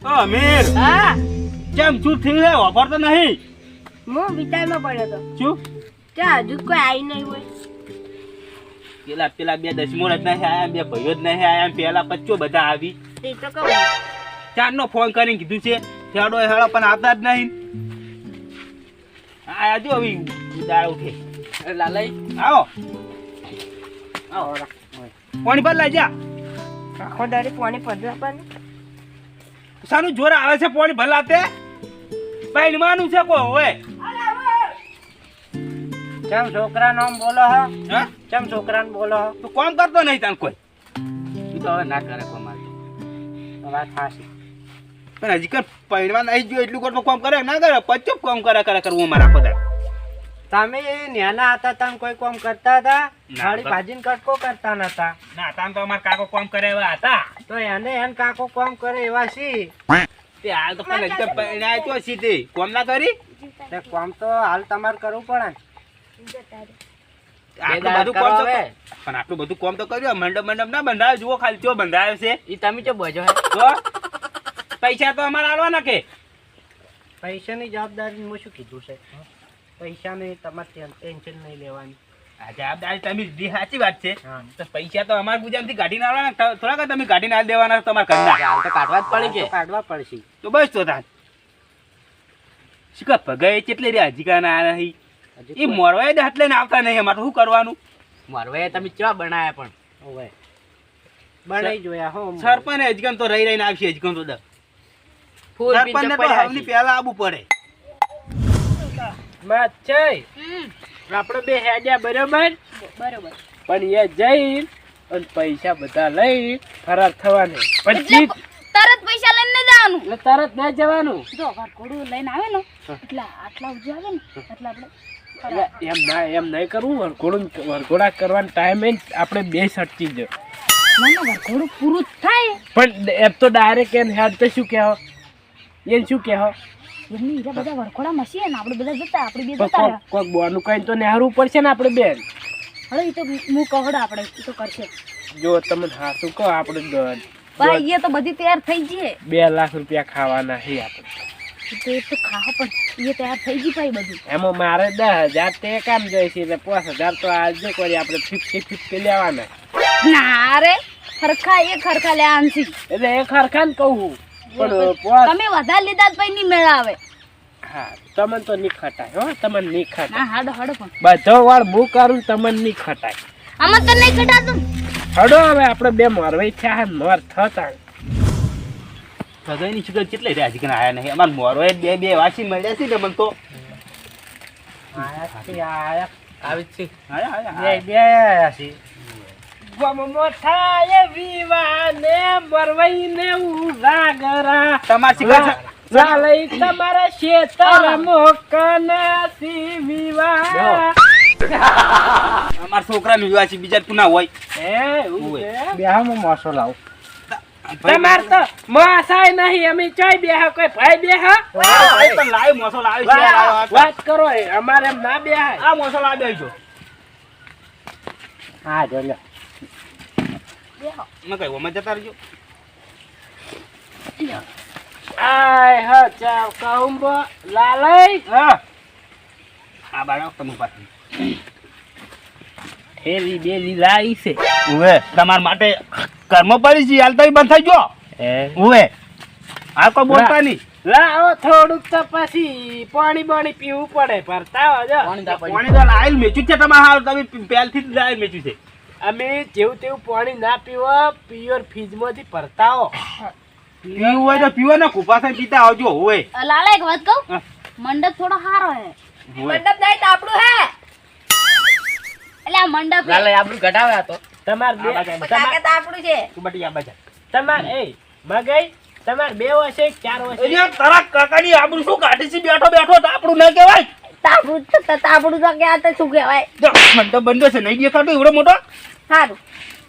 અમીર હા કેમ શું થયું છે વાપરતો નહીં હું વિચારમાં પડ્યો તો શું ત્યાં હજુ કોઈ આવી નહીં હોય પેલા બે દસમો જ નહીં આયા બે ભાઈઓ જ નહીં આયા પેલા પચ્ચો બધા આવી તે તો કહું ચારનો ફોન કરીને કીધું છે હેડો હેડો પણ આવતા જ નહીં આયા જો હવે દાળ ઉઠે લાલઈ આવો આવો પાણી ભર લઈ જા આખો દાડી પાણી પડવા પણ સાનું જોર આવે છે પાણી ભલાતે પૈણવાનું છે કો હવે ચમ છોકરા નામ બોલો હો હા ચમ છોકરાને બોલો હો તો કોમ કરતો નહીં તાન કોઈ તું તો હવે ના કરે કોમાલ વાત હાસી પણ હજી કર પૈણવા નહીં જો એટલું કરતો કોમ કરે ના કરે પચ્ચો કોમ કરે કરવું મારા પદા તમે ન્યાના હતા તમે કોઈ કામ કરતા હતા ના, થાળી બસ. ભાજીને કટકો કરતા નતા ના તાન તો અમાર કાકો કોમ કરે એવા હતા તો એને કાકો કામ કરે એવા સી તે હાલ તો પણ હજી પૈણાય તો સીધી કોમ ના કરી તે કામ તો હાલ તમારે કરવું પડે ને. આટલું બધું કોમ તો પણ આટલું બધું કોમ તો કર્યું મંડપ ના બંધાયો જુઓ ખાલી ચો બંધાયો છે ઈ તમે ચો બોજો હે તો પૈસા તો અમારે આલવાના કે પૈસાની જવાબદારી હું શું કીધું છે પૈસાની તમારે ટેન્શન નહીં લેવાની આ જવાબદારી તમે લીધી સાચી વાત છે હા તો પૈસા તો અમારા ગુજામથી કાઢીને આવવાના થોડા કે તમે કાઢીને આલ દેવાના તમારા ઘરના હાલ તો કાઢવા જ પડી છે કાઢવા પડશે તો બસ તો તાન શીખા ભગાઈ કેટલી રે હજીકાના આ નહીં એ મોરવાય જ હાથ લઈને આવતા નહીં અમારે શું કરવાનું મારવે તમે ચા બનાયા પણ ઓવે બનાવી જોયા હો સરપંચ હજીકન તો રહી રહીને આવશે હજીકન તો ફૂલ સરપંચ ને તો હવની પહેલા આવવું પડે મચ્છઈ આપણે બે હેડ્યા બરોબર બરોબર પણ એ જઈ અને પૈસા બધા લઈ ફરાર થવાનું પછી તરત પૈસા લઈને જવાનું એટલે તરત ના જવાનું જો ઘોડું લઈને આવે ને એટલે આટલા ઉજી આવે ને એટલે આપણે એટલે એમ નહીં કરવું વરઘોડા કરવાનો ટાઈમે આપણે બે સટકી જ ના ઘોડું પૂરું થાય પણ એમ તો ડાયરેક્ટ એને હેડ તો શું કહેવો એને શું કહેવો એમની હીરા બધા વરખોડા મસીએ ને આપણે બધા જતા આપણે બે જતા રહ્યા કોઈક બોનું કઈ તો નેહરવું પડશે ને આપણે બેન હવે એ તો હું કહડ આપણે એ તો કરશે જો તમે હાથું કહો આપણે ભાઈ એ તો બધી તૈયાર થઈ જઈએ 2 લાખ રૂપિયા ખાવાના છે આપણે તો એ તો ખાવા પણ એ તૈયાર થઈ ગઈ ભાઈ બધું એમાં મારે 10,000 તે કામ જોઈશે એટલે 5,000 તો આજે કરી આપણે 50-50 લેવાના ના રે ખરખા એ ખરખા લે આંસી એટલે એ ખરખાન કહું પણ તમે વધારે લીધા તો પછી નહીં મેળાવે હા તમને તો નહીં ખટાય હો તમને નહીં ખટાય ના હાડો હાડો પણ બધો વાર હું કરું તમને નહીં ખટાય આમાં તો નહીં ખટાતું હડો હવે આપણે બે મરવાઈ થયા મર થતા ભગાઈની શિકર કેટલી રે હજીકન આયા નહીં અમાર મોરવાય બે વાસી મળ્યા છે ને મન તો આવી છે આયા બે આયા છે ગમમો થાય વિવાહ ને મરવાઈ ને ઉજાગરા તમાર શિકર લાલઈ તમારા શેતર મોકનાથી વિવાહ અમાર છોકરાનું વિવાહ છે બીજા તું ના હોય હે એવું છે બેહામાં મોસો લાવ તમાર તો મોસાય નહીં અમે ચોય બેહા કોઈ ભાઈ બેહા પણ લાવ મોસો લાવી છે વાત કરો અમારે એમ ના બેહાય આ મોસો લાવી દેજો હા જો લે મેં કહ્યું અમે જતા રહેજો આય હા ચાવ કાઉંબો લાલઈ હા આ બાળક તમે પાછી હેલી બેલી લાઈ છે ઉવે તમાર માટે કર્મ પડી છે હાલ તો બંધ થઈ ગયો ઉવે આ કોઈ બોલતા નહીં લાવો થોડુંક તો પછી પાણી પીવું પડે ભરતા જો પાણી તો લાઈલ મેચ્યું છે તમારે હાલ તમે પહેલથી જ લાઈલ મેચ્યું છે અમે જેવું તેવું પાણી ના પીવો પ્યોર ફ્રીજમાંથી ભરતાઓ પીવું હોય તો પીવો ને કુપાસા પીતા આવજો હોય લાલા એક વાત કહું મંડપ થોડો સારો હે મંડપ જાય તો આપણું હે એટલે આ મંડપ લાલે આપણું ઘટાવે તો તમાર બે તાકાત આપણું છે તું બટી આ બાજા તમાર એ મગઈ તમાર બે વર્ષે 4 વર્ષે અરે તારા કાકાની આબરૂ શું કાઢી છે બેઠો તો આપણું ના કહેવાય તાપડું તો ક્યાં તો શું કહેવાય જો મંડપ બંધો છે નહીં દેખાતો એવડો મોટો સારું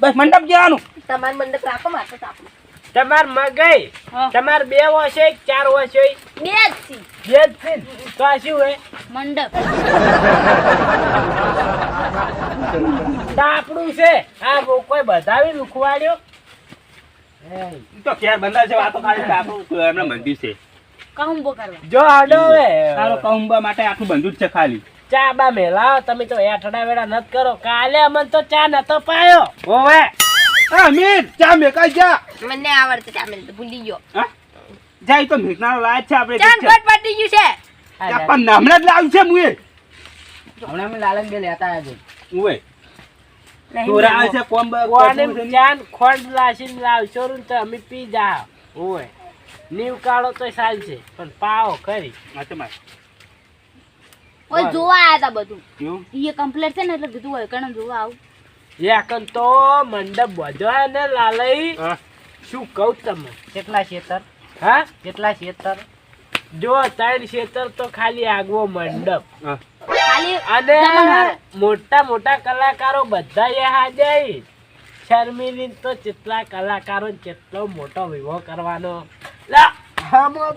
બસ મંડપ જવાનું તમારું મંડપ રાખો મારે તો તાપડું તમાર મગઈ તમાર બે વર્ષે 4 વર્ષે બે જ છી બે જ છે તો આ શું હે મંડપ તાપડું છે આ કોઈ બધાવી લુખવાડ્યો ઈ તો ઘેર બંધા છે વાતો ખાલી આપણું એમને બંધ્યું છે કહુંબો કરવા જો આડો હવે તારો કહુંબા માટે આટલું બંધું જ છે ખાલી ચા બા મેલાવો તમે તો હેઠડા વેડા નત કરો કાલે અમને તો ચા નતો પાયો ઓવે અમીર ચા મેકાઈ જા મને આવડતું છે અમે તો ભૂલી ગયો હા? જા ઈ તો મેકનારો લાયક છે આપણે ચાન ફટ પડી ગયું છે પણ હમણાં જ લાવ્યું છે મુએ હમણાં મેં લાલન બે લેતા આવ્યો ઉવે તોરા આવે છે કોમ કોને ચાન ખોંડ લાસીને લાવશો ને તો અમે પી જા ઓવે નીવ કાળો તો સાલ છે પણ પાવો ખરી ઓય જોવા આયા તા બધું કેવું ઈ કમ્પ્લીટ છે ને એટલે કીધું હોય કણ જોવા આવું એકન તો મંડપ બધો હે ને લાલઈ હા શું કહું તમને કેટલા ખેતર હા કેટલા ખેતર જો 3 ખેતર તો ખાલી આગવો મંડપ હા ખાલી અને જમણવાર. મોટા મોટા કલાકારો બધા એ હાજર શર્મિલી તો કેટલા કલાકારો ને કેટલો મોટો વિવાહ કરવાનો લા હમો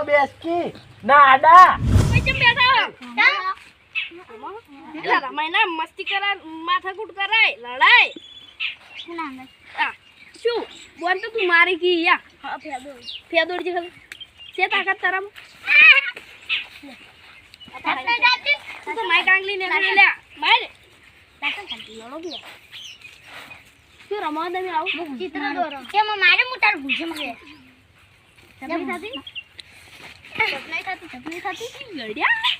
બેસકી ના આડા મસ્તી કરાય માથાકૂટ કરાય લડાય શું બોલ તો તું મારી કી યા ફેદોડ જે છે તાકાત તારામ તું તો માઈ કાંગલી ને લે માર શું રમવા દે આવું ચિત્ર દોરો કેમ મારે મોટાર ભૂજે મગે જમણી થાતી ગડિયા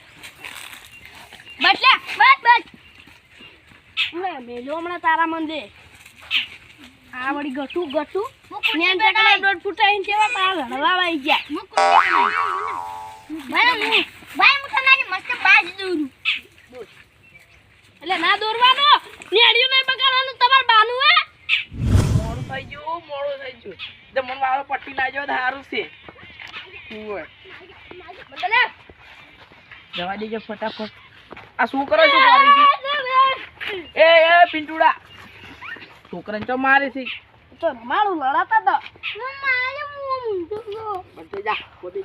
બસ લે મેલો હમણાં તારા મન દે આ વળી ગટુ નેન ટકલા દોડ ફૂટાઈને કેવા તારા હળવા આવી ગયા ભાઈ મુઠા મારી મસ્ત બાજ દોરું એટલે ના દોરવાનો નેડિયું નહીં બગાડવાનું તમાર બાનું હે મોડું થઈ ગયું જમણ વાળો પટ્ટી લાજો સારું છે બદલે જવા દેજો ફટાફટ આ શું કરો છો મારી એ પિંટુડા છોકરાને તો મારે છે તો મારું લડાતા તો બધે જા કોદી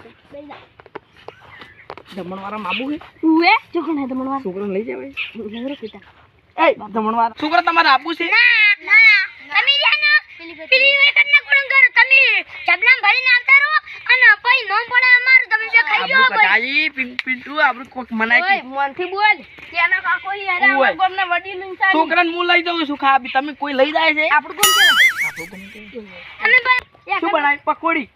જમણ વાળા માબુ છે ઉએ જોખણ હે તમણવા છોકરાને લઈ જાવે નવરો પિતા એ જમણ વાળા છોકરા તમારે આબુ છે તમે રહ્યા પેલી વેકટ ના કોણ ઘર તમે ચબલામ ભરીને આવતા રહો અને પછી નોમ પડે અમારું તમે જે ખાઈ આબુ ગયો કટાઈ પિંટુ આબુ કોક મનાય ઓય મોનથી બોલ ત્યાંના કાકો ઈ અરે ઓય. આ ગોમના વડીલ ઇન્સાન છોકરાને હું લઈ જાઉં છું ખાવા તમે કોઈ લઈ જાય છે આપણું કોણ છે અમે ભાઈ શું બનાય પકોડી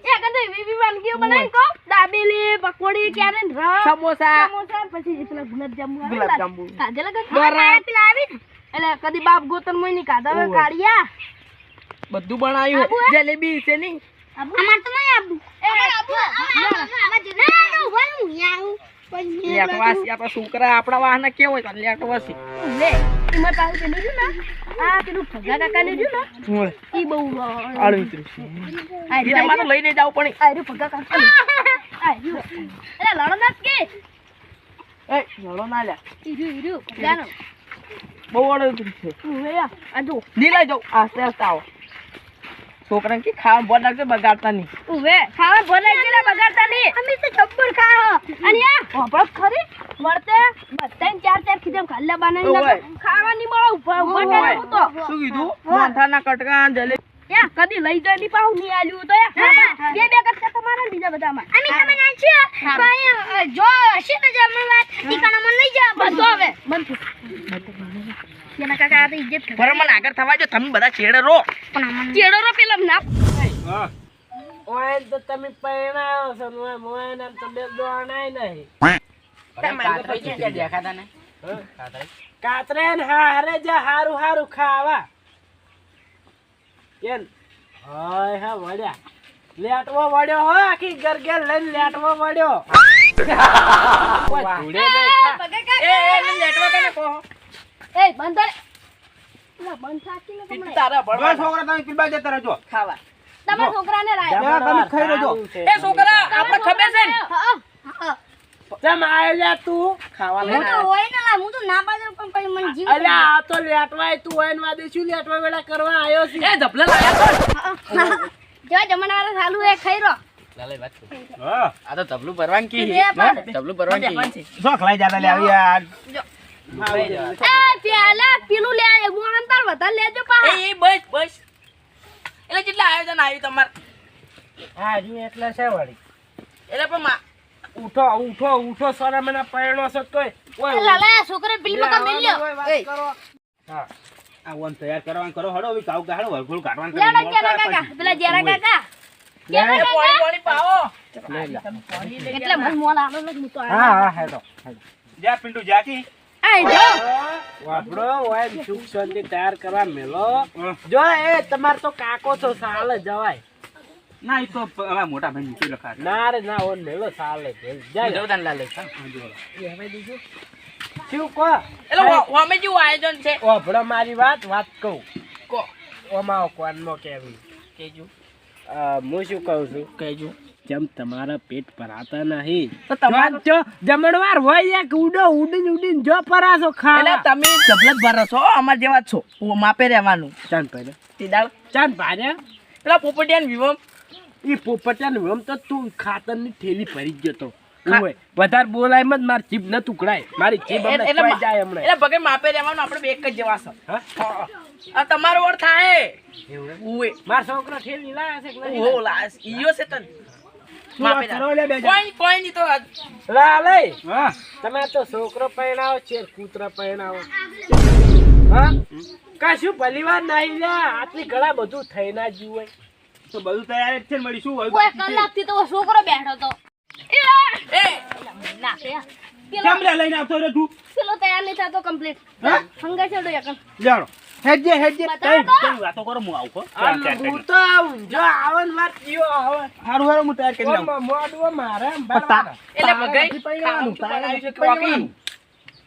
એ કદે વિવી વાનગીઓ બનાવી કો દાબેલી પકોડી ક્યારે રસ સમોસા સમોસા પછી પેલા ગુલાબજાંબુ આવે ગુલાબજાંબુ. કાજે લગા બરાબર. પેલા આવી ને એટલે કદી બાપ ગોતન મોય ની કાઢા હવે ઓય. કાઢિયા બધું બનાવ્યું આબુ હે? જલેબી છે ની અમાર તો નહીં આબુ એ આબુ ના હું યાઉ લેટવાસી આપણા છોકરા આપણા વાહન કેવો હોય તો લેટવાસી લે ઈમર પાસે પેલું જો ને આ પેલું ભગા કાકા ને જો ને ઈ બહુ આળું એને મારે લઈને જાવ પણ આયરો ભગા કાકા આયરો અરે લડો ના કે એ લડો ના લ્યા ઈરુ ભગાનો બહુ આળું છે ઉયા આ જો ની લઈ જાવ આસ્તે આસ્તે આવો છોકરાને કે ખાવા બોલ નાખજો બગાડતા નહીં ઉવે ખાવા બોલાય કે બગાડતા નહીં અમે તો ચપ્પડ ખાઓ અને આ હોબળ ખરી મળતે બધાને ચાર ખીજમ ખાલ્લા બનાવીને ઓય. ખાવાની મળો ઉભા ઓય. તો શું કીધું મોંઠાના કટકા જલેબી યા કદી લઈ જાય ની પાઉ ની આલ્યું તો યા બે કટકા તમારા બીજા બધામાં અમે તમે ના છે ભાઈ જો હશે ને જમણ વાત ઠીકાણા મન લઈ જા બધો હવે બંધ કેના કાકા આ તો ઇજ્જત કરે બરાબર મને આગળ થવા જો તમે બધા છેડે રો ચેડો રો પેલા ના હા ઓય તો તમે પૈણાઓ છો મોય મોય નામ તો બે દોણાય નહીં દેખાતા ને કાતરે ને હારે જા હારું હારું ખાવા કેન હાય હા વડ્યા લેટવો વડ્યો હો આખી ગરગેલ લઈને લેટવો વડ્યો ઉડે નહીં એ લેટવો કેને કહો એ બંધ કર ના બંધ થાકી ને તમને તારા જો ભણવા છોકરા તમે પીવા જતા રહેજો ખાવા તમારા છોકરાને લાય જા, તમે ખાઈ લેજો. એ છોકરા આપણે ખબર છે ને હા તેમ આયેલા તું ખાવા હું લઈને તો હોય ને લા હું તો ના પાડું પણ પછી મને જીવ અલ્યા આ તો લેટવાય તું હોય ને વાદે શું લેટવા વેળા કરવા આયો છે એ ધપલા લાયા જો જમણવાર ચાલુ હે ખાઈ રો લાલે વાત કર. હા આ તો તબલું ભરવાનું કી એ પણ. તબલું ભરવાનું કી શોખ લઈ જતા લે આવી યાર લઈ જવા. એ પેલા પેલું લે હું અંતર વધારે લેજો પા એ બસ બસ એટલે કેટલા આયોજન આવ્યું તમારે હા જી એટલે છે વળી એટલે પણ ઉઠો ઉઠો ઉઠો સોના મને પરણો છો તોય ઓય લાલા છોકરે પેલી મકા મેલ લ્યો ઓય વાત કરો. હા આ ઓન તૈયાર કરવાનું કરો હડો હવે કાવ ગાડો વરઘોડ કાઢવાનું કરો. લેડો જેરા કાકા પેલા જેરા કાકા એ પાણી પાણી પાવો એટલે મન મોલ આલો ને હું તો હા હા હેડો જા પિન્ટુ જાકી આઈ જો વાપરો ઓય સુખ શાંતિ તૈયાર કરવા મેલો જો એ તમાર તો કાકો છો સાલે જવાય ના એ તો અમારા મોટા ભાઈ નીચે લખા ના રે ના ઓન મેલો સાલે જા જવદાન લાલે શું કહો એટલે અમે જેવું આયોજન છે ઓભળો મારી વાત કહું કો ઓમાં કોનમાં કેવી કેજો હું શું કહું છું કેજો જેમ તમારા પેટ ભરાતા નહીં તો તમારું જો જમણવાર હોય એક ઉડીને જો પરાસો એટલે ખાવા તમે જબલત ભરસો અમાર જેવા જ છો માપે રહેવાનું ચાંદ પાડે તીદાળ ચાંદ પાડે પેલા પોપટિયાન વિવમ ઈ પોપટાને વમ તો તું ખાતરની થેલી ભરી જ ગયો તો ઓય વધારે બોલાય મત માર જીભ ન ટુકડાય મારી જીભ હમણાં ખવાઈ જાય હમણાં એટલે ભગે માપે રહેવાનું આપણે બે એક જ જેવા છો હા? આ તમારો વર થાય ઉએ માર છોકરો થેલી લાયા છે કે નહીં ઓ લાસ ઈયો છે તન શું વાત કરો લે બે જા કોઈ નહીં તો લા લઈ હા તમે તો છોકરો પહેણાવો છે કૂતરા પહેણાવો હા કશું ભલીવાર નહીં લ્યા આટલી ઘણા બધું થઈ ના જીવ તો બધું તૈયાર જ છે ને વળી શું હોય કોઈ કલાક થી તો છોકરો બેઠો તો એ ના કે કેમ રે લઈને આવતો રે તું પેલો તૈયાર નહીં થતો કમ્પ્લીટ હંગા છોડો એકન જાણો હેડજે બતાવો તો. કઈ વાતો કરો હું આવું કો હું તો આવું. જો આવન વાત ઈયો આવે હારું હારું હું તૈયાર કરી લઉં મોડવો મારે એટલે ભગાઈ ખાવાનું બનાવ્યું છે કોકી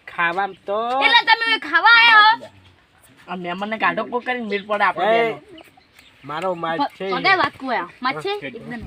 ખાવામાં તો એટલે તમે ખાવા આયા હો આ મહેમાનને કાઢો કો કરીને મીર પડે આપણે એ, મારો માલ છે પગે વાત કોયા માછે એકદમ